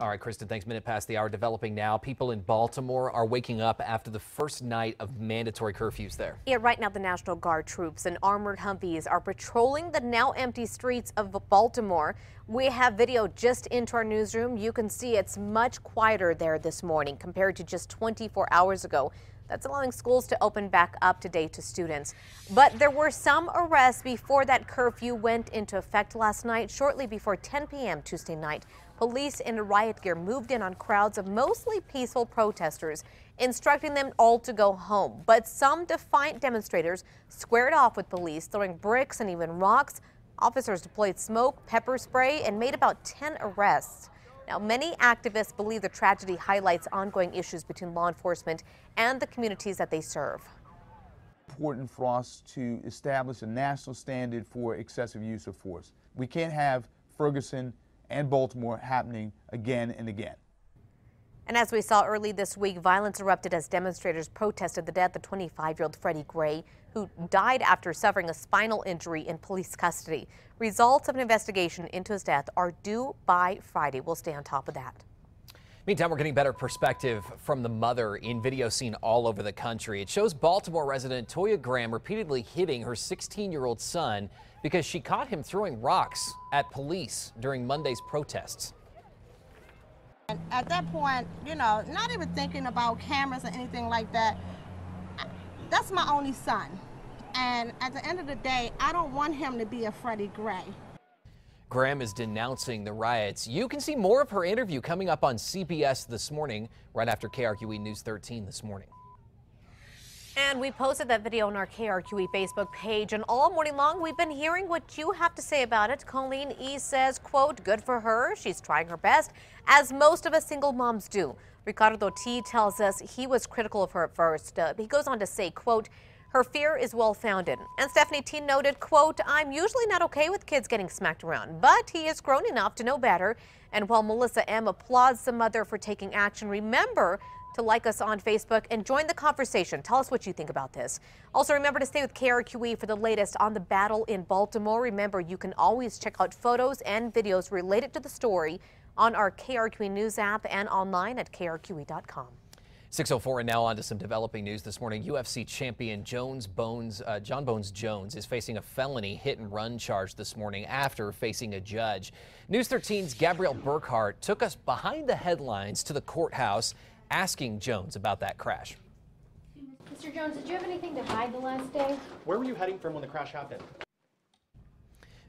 All right, Kristen, thanks. Minute past the hour. Developing now. People in Baltimore are waking up after the first night of mandatory curfews there. Yeah, right now the National Guard troops and armored Humvees are patrolling the now empty streets of Baltimore. We have video just into our newsroom. You can see it's much quieter there this morning compared to just 24 hours ago. That's allowing schools to open back up today to students. But there were some arrests before that curfew went into effect last night. Shortly before 10 p.m. Tuesday night, police in riot gear moved in on crowds of mostly peaceful protesters, instructing them all to go home. But some defiant demonstrators squared off with police, throwing bricks and even rocks. Officers deployed smoke, pepper spray, and made about 10 arrests. Now, many activists believe the tragedy highlights ongoing issues between law enforcement and the communities that they serve. Important for us to establish a national standard for excessive use of force. We can't have Ferguson and Baltimore happening again and again. And as we saw early this week, violence erupted as demonstrators protested the death of 25-year-old Freddie Gray, who died after suffering a spinal injury in police custody. Results of an investigation into his death are due by Friday. We'll stay on top of that. Meantime, we're getting better perspective from the mother in video seen all over the country. It shows Baltimore resident Toya Graham repeatedly hitting her 16-year-old son because she caught him throwing rocks at police during Monday's protests. And at that point, you know, not even thinking about cameras or anything like that, that's my only son. And at the end of the day, I don't want him to be a Freddie Gray. Graham is denouncing the riots. You can see more of her interview coming up on CBS this morning, right after KRQE News 13 this morning. And we posted that video on our KRQE Facebook page, and all morning long we've been hearing what you have to say about it. Colleen E. says, quote, good for her. She's trying her best, as most of us single moms do. Ricardo T. tells us he was critical of her at first. He goes on to say, quote, her fear is well-founded. And Stephanie T. noted, quote, I'm usually not okay with kids getting smacked around, but he is grown enough to know better. And while Melissa M. applauds the mother for taking action, remember to like us on Facebook and join the conversation. Tell us what you think about this. Also, remember to stay with KRQE for the latest on the battle in Baltimore. Remember, you can always check out photos and videos related to the story on our KRQE News app and online at krqe.com. 6:04 and now on to some developing news this morning. UFC champion John Bones Jones is facing a felony hit and run charge this morning after facing a judge. News 13's Gabrielle Burkhart took us behind the headlines to the courthouse, asking Jones about that crash. Mr. Jones, did you have anything to hide the last day? Where were you heading from when the crash happened?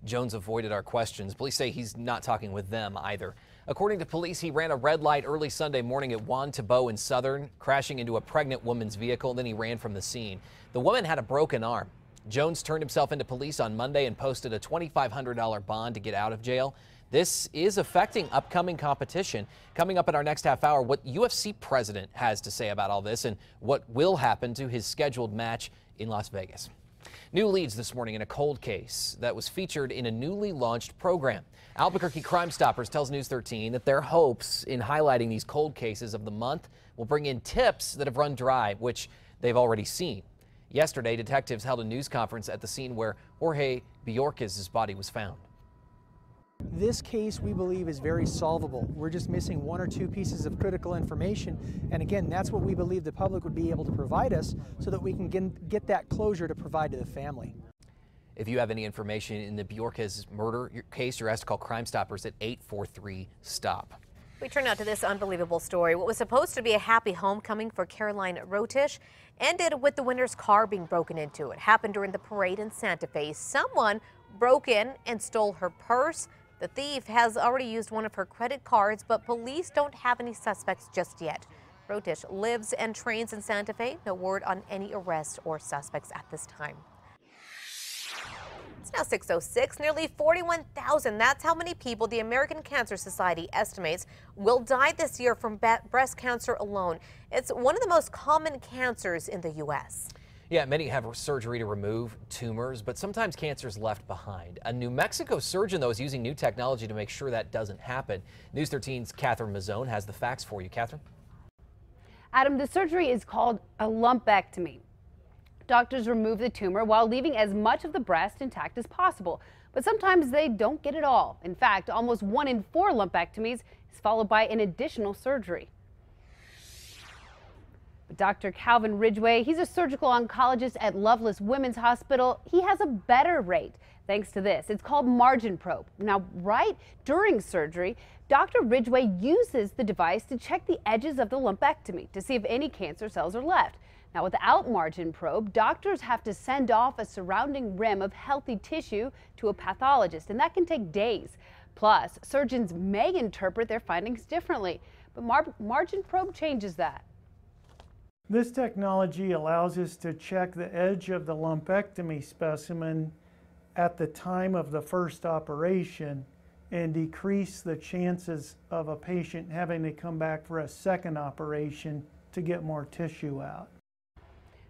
Jones avoided our questions. Police say he's not talking with them either. According to police, he ran a red light early Sunday morning at Juan Tabo in Southern, crashing into a pregnant woman's vehicle. Then he ran from the scene. The woman had a broken arm. Jones turned himself into police on Monday and posted a $2,500 bond to get out of jail. This is affecting upcoming competition. Coming up in our next half hour, what UFC president has to say about all this and what will happen to his scheduled match in Las Vegas. New leads this morning in a cold case that was featured in a newly launched program. Albuquerque Crime Stoppers tells News 13 that their hopes in highlighting these cold cases of the month will bring in tips that have run dry, which they've already seen. Yesterday, detectives held a news conference at the scene where Jorge Bjorquez's body was found. This case, we believe, is very solvable. We're just missing one or two pieces of critical information. And again, that's what we believe the public would be able to provide us so that we can get that closure to provide to the family. If you have any information in the Bjorquez murder case, you're asked to call Crime Stoppers at 843-STOP. We turn now to this unbelievable story. What was supposed to be a happy homecoming for Caroline Rotish ended with the winner's car being broken into. It happened during the parade in Santa Fe. Someone broke in and stole her purse. The thief has already used one of her credit cards, but police don't have any suspects just yet. Rotish lives and trains in Santa Fe. No word on any arrests or suspects at this time. It's now 6:06, nearly 41,000. That's how many people the American Cancer Society estimates will die this year from breast cancer alone. It's one of the most common cancers in the U.S. Yeah, many have surgery to remove tumors, but sometimes cancer is left behind. A New Mexico surgeon, though, is using new technology to make sure that doesn't happen. News 13's Catherine Mazzone has the facts for you. Catherine? Adam, the surgery is called a lumpectomy. Doctors remove the tumor while leaving as much of the breast intact as possible. But sometimes they don't get it all. In fact, almost 1 in 4 lumpectomies is followed by an additional surgery. But Dr. Calvin Ridgway, he's a surgical oncologist at Loveless Women's Hospital. He has a better rate thanks to this. It's called margin probe. Now, right during surgery, Dr. Ridgway uses the device to check the edges of the lumpectomy to see if any cancer cells are left. Now, without margin probe, doctors have to send off a surrounding rim of healthy tissue to a pathologist, and that can take days. Plus, surgeons may interpret their findings differently, but margin probe changes that. This technology allows us to check the edge of the lumpectomy specimen at the time of the first operation and decrease the chances of a patient having to come back for a second operation to get more tissue out.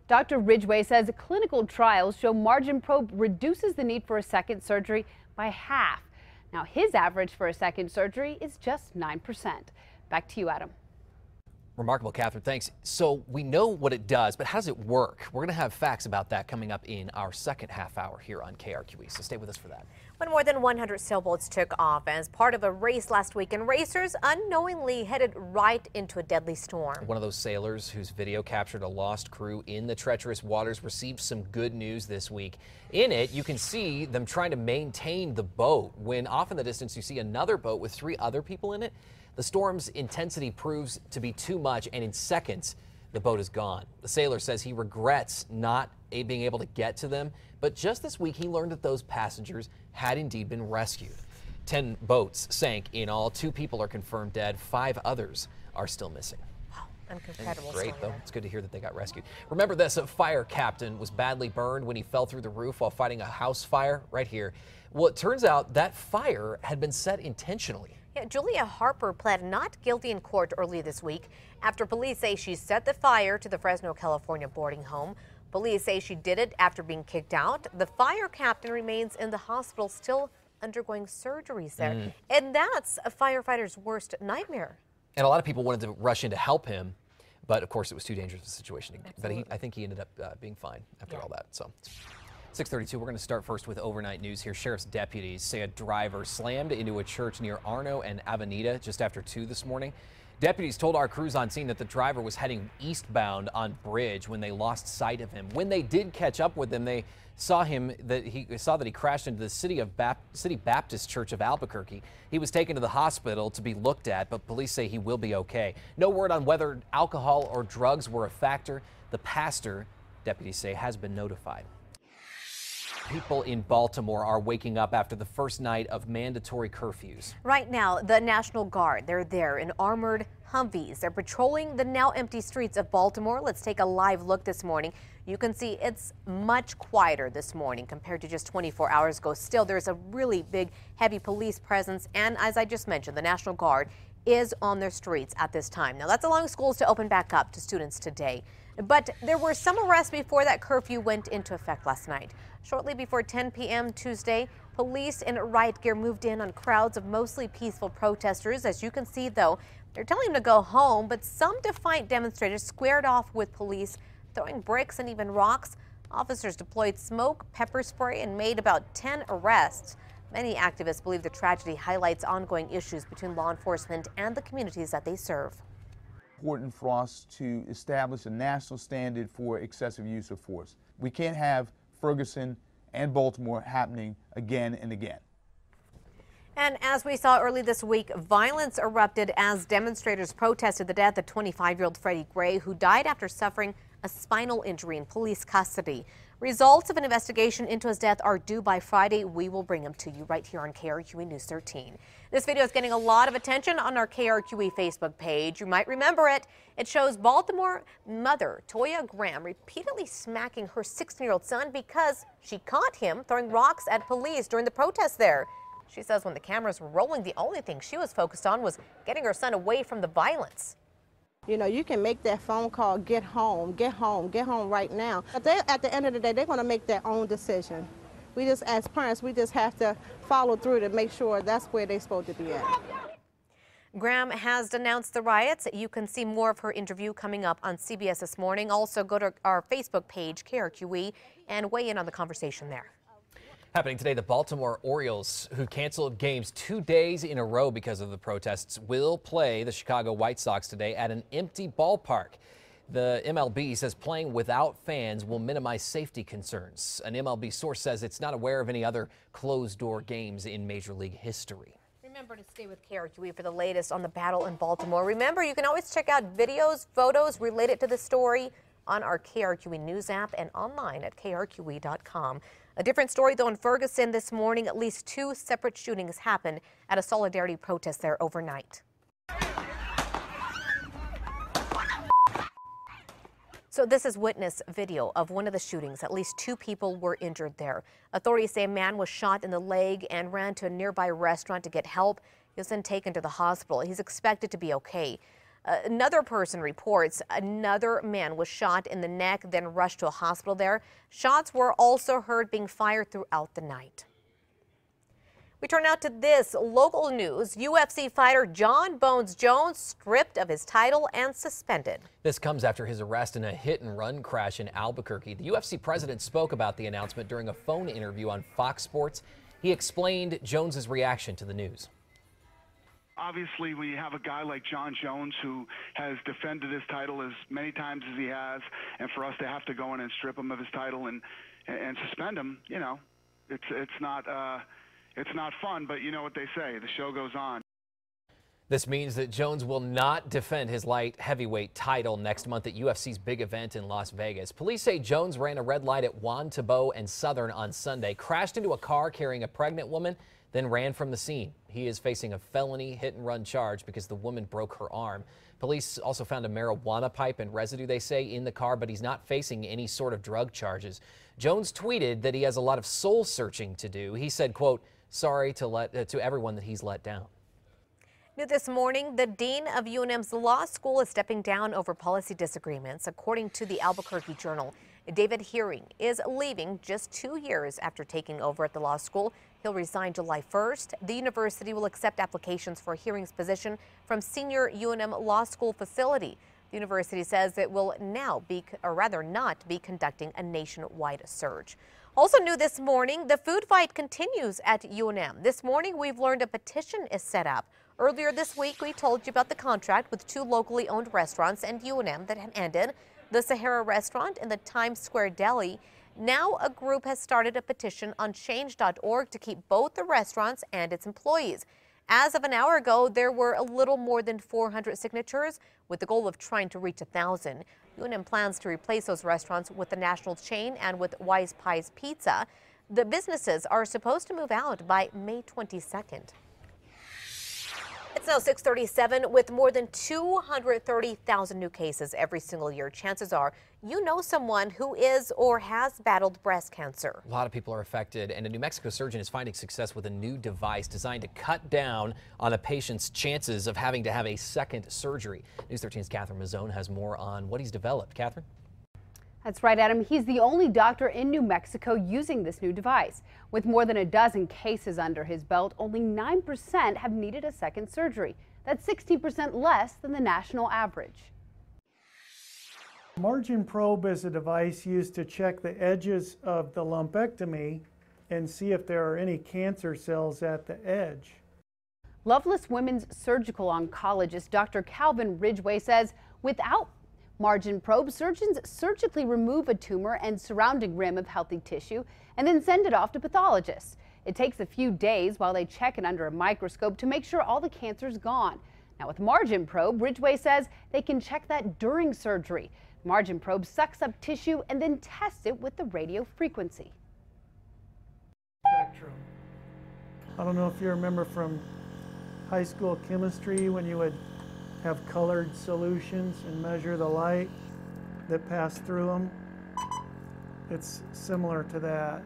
Dr. Ridgway says clinical trials show margin probe reduces the need for a second surgery by half. Now, his average for a second surgery is just 9%. Back to you, Adam. Remarkable, Catherine. Thanks. So we know what it does, but how does it work? We're going to have facts about that coming up in our second half hour here on KRQE. So stay with us for that. When more than 100 sailboats took off as part of a race last week, and racers unknowingly headed right into a deadly storm. One of those sailors whose video captured a lost crew in the treacherous waters received some good news this week. In it, you can see them trying to maintain the boat when off in the distance you see another boat with 3 other people in it. The storm's intensity proves to be too much, and in seconds, the boat is gone. The sailor says he regrets not being able to get to them, but just this week he learned that those passengers had indeed been rescued. 10 boats sank in all. 2 people are confirmed dead. 5 others are still missing. Wow, incredible. Great, though. It's good to hear that they got rescued. Remember this, a fire captain was badly burned when he fell through the roof while fighting a house fire right here. Well, it turns out that fire had been set intentionally. Yeah, Julia Harper pled not guilty in court early this week after police say she set the fire to the Fresno, California boarding home. Police say she did it after being kicked out. The fire captain remains in the hospital, still undergoing surgeries there. And that's a firefighter's worst nightmare. And a lot of people wanted to rush in to help him, but of course it was too dangerous a situation. Absolutely. But I think he ended up being fine after all that. So. 6:32, we're going to start first with overnight news here. Sheriff's deputies say a driver slammed into a church near Arno and Avenida just after 2 this morning. Deputies told our crews on scene that the driver was heading eastbound on Bridge when they lost sight of him. When they did catch up with him, they saw that he crashed into the City Baptist Church of Albuquerque. He was taken to the hospital to be looked at, but police say he will be okay. No word on whether alcohol or drugs were a factor. The pastor, deputies say, has been notified. People in Baltimore are waking up after the first night of mandatory curfews. Right now, the National Guard, they're there in armored Humvees. They're patrolling the now empty streets of Baltimore. Let's take a live look this morning. You can see it's much quieter this morning compared to just 24 hours ago. Still, there's a really big, heavy police presence. And as I just mentioned, the National Guard is on their streets at this time. Now, that's allowing schools to open back up to students today. But there were some arrests before that curfew went into effect last night. Shortly before 10 p.m. Tuesday, police in riot gear moved in on crowds of mostly peaceful protesters. As you can see, though, they're telling them to go home, but some defiant demonstrators squared off with police, throwing bricks and even rocks. Officers deployed smoke, pepper spray, and made about 10 arrests. Many activists believe the tragedy highlights ongoing issues between law enforcement and the communities that they serve. Important for us to establish a national standard for excessive use of force. We can't have Ferguson and Baltimore happening again and again. And as we saw early this week, violence erupted as demonstrators protested the death of 25-year-old Freddie Gray, who died after suffering a spinal injury in police custody. Results of an investigation into his death are due by Friday. We will bring them to you right here on KRQE News 13. This video is getting a lot of attention on our KRQE Facebook page. You might remember it. It shows Baltimore mother Toya Graham repeatedly smacking her 16-year-old son because she caught him throwing rocks at police during the protest there. She says when the cameras were rolling, the only thing she was focused on was getting her son away from the violence. You know, you can make that phone call, get home right now. But they, at the end of the day, they're going to make their own decision. We just, as parents, we just have to follow through to make sure that's where they're supposed to be at. Graham has denounced the riots. You can see more of her interview coming up on CBS This Morning. Also, go to our Facebook page, KRQE, and weigh in on the conversation there. Happening today, the Baltimore Orioles, who canceled games 2 days in a row because of the protests, will play the Chicago White Sox today at an empty ballpark. The MLB says playing without fans will minimize safety concerns. An MLB source says it's not aware of any other closed-door games in Major League history. Remember to stay with KRQE for the latest on the battle in Baltimore. Remember, you can always check out videos, photos related to the story on our KRQE News app and online at krqe.com. A different story, though, in Ferguson this morning. At least 2 separate shootings happened at a solidarity protest there overnight. So this is witness video of one of the shootings. At least 2 people were injured there. Authorities say a man was shot in the leg and ran to a nearby restaurant to get help. He was then taken to the hospital. He's expected to be okay. Another person reports another man was shot in the neck, then rushed to a hospital there. Shots were also heard being fired throughout the night. We turn now to this local news. UFC fighter Jon Bones Jones stripped of his title and suspended. This comes after his arrest in a hit-and-run crash in Albuquerque. The UFC president spoke about the announcement during a phone interview on Fox Sports. He explained Jones's reaction to the news. Obviously, when you have a guy like Jon Jones who has defended his title as many times as he has, and for us to have to go in and strip him of his title and suspend him, you know, it's not fun. But you know what they say: the show goes on. This means that Jones will not defend his light heavyweight title next month at UFC's big event in Las Vegas. Police say Jones ran a red light at Juan Tabo and Southern on Sunday, crashed into a car carrying a pregnant woman, then ran from the scene. He is facing a felony hit-and-run charge because the woman broke her arm. Police also found a marijuana pipe and residue, they say, in the car, but he's not facing any sort of drug charges. Jones tweeted that he has a lot of soul searching to do. He said, quote, sorry to everyone that he's let down. New this morning, the dean of UNM's law school is stepping down over policy disagreements. According to the Albuquerque Journal, David Hearing is leaving just 2 years after taking over at the law school. He'll resign July 1st. The university will accept applications for Hearing's position from senior UNM law school facility. The university says it will now not be conducting a nationwide search. Also new this morning, the food fight continues at UNM. This morning, we've learned a petition is set up. Earlier this week, we told you about the contract with 2 locally owned restaurants and UNM that had ended, the Sahara Restaurant and the Times Square Deli. Now a group has started a petition on change.org to keep both the restaurants and its employees. As of an hour ago, there were a little more than 400 signatures, with the goal of trying to reach 1,000. UNM plans to replace those restaurants with the national chain and with Wise Pies Pizza. The businesses are supposed to move out by May 22nd. It's now 6:37. With more than 230,000 new cases every single year, chances are you know someone who is or has battled breast cancer. A lot of people are affected, and a New Mexico surgeon is finding success with a new device designed to cut down on a patient's chances of having to have a second surgery. News 13's Catherine Mazzone has more on what he's developed. Catherine? That's right, Adam. He's the only doctor in New Mexico using this new device. With more than a dozen cases under his belt, only 9% have needed a second surgery. That's 60% less than the national average. Margin probe is a device used to check the edges of the lumpectomy and see if there are any cancer cells at the edge. Loveless Women's surgical oncologist Dr. Calvin Ridgway says without margin probe, surgeons surgically remove a tumor and surrounding rim of healthy tissue and then send it off to pathologists. It takes a few days while they check it under a microscope to make sure all the cancer's gone. Now with margin probe, Ridgway says they can check that during surgery. Margin probe sucks up tissue and then tests it with the radio frequency. Spectrum. I don't know if you remember from high school chemistry when you would have colored solutions and measure the light that passed through them. It's similar to that.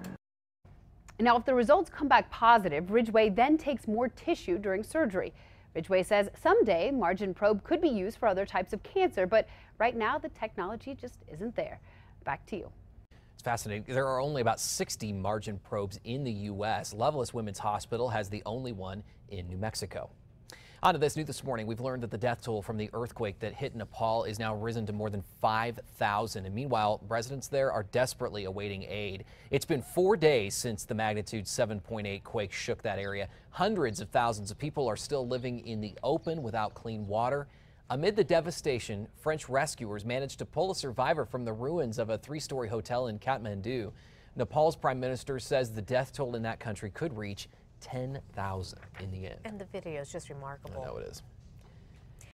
Now, if the results come back positive, Ridgway then takes more tissue during surgery. Ridgway says someday margin probe could be used for other types of cancer, but right now the technology just isn't there. Back to you. It's fascinating. There are only about 60 margin probes in the U.S. Loveless Women's Hospital has the only one in New Mexico. On to this new this morning, we've learned that the death toll from the earthquake that hit Nepal is now risen to more than 5,000. And meanwhile, residents there are desperately awaiting aid. It's been 4 days since the magnitude 7.8 quake shook that area. Hundreds of thousands of people are still living in the open without clean water. Amid the devastation, French rescuers managed to pull a survivor from the ruins of a 3-story hotel in Kathmandu. Nepal's prime minister says the death toll in that country could reach 10,000 in the end. And the video is just remarkable. I know it is.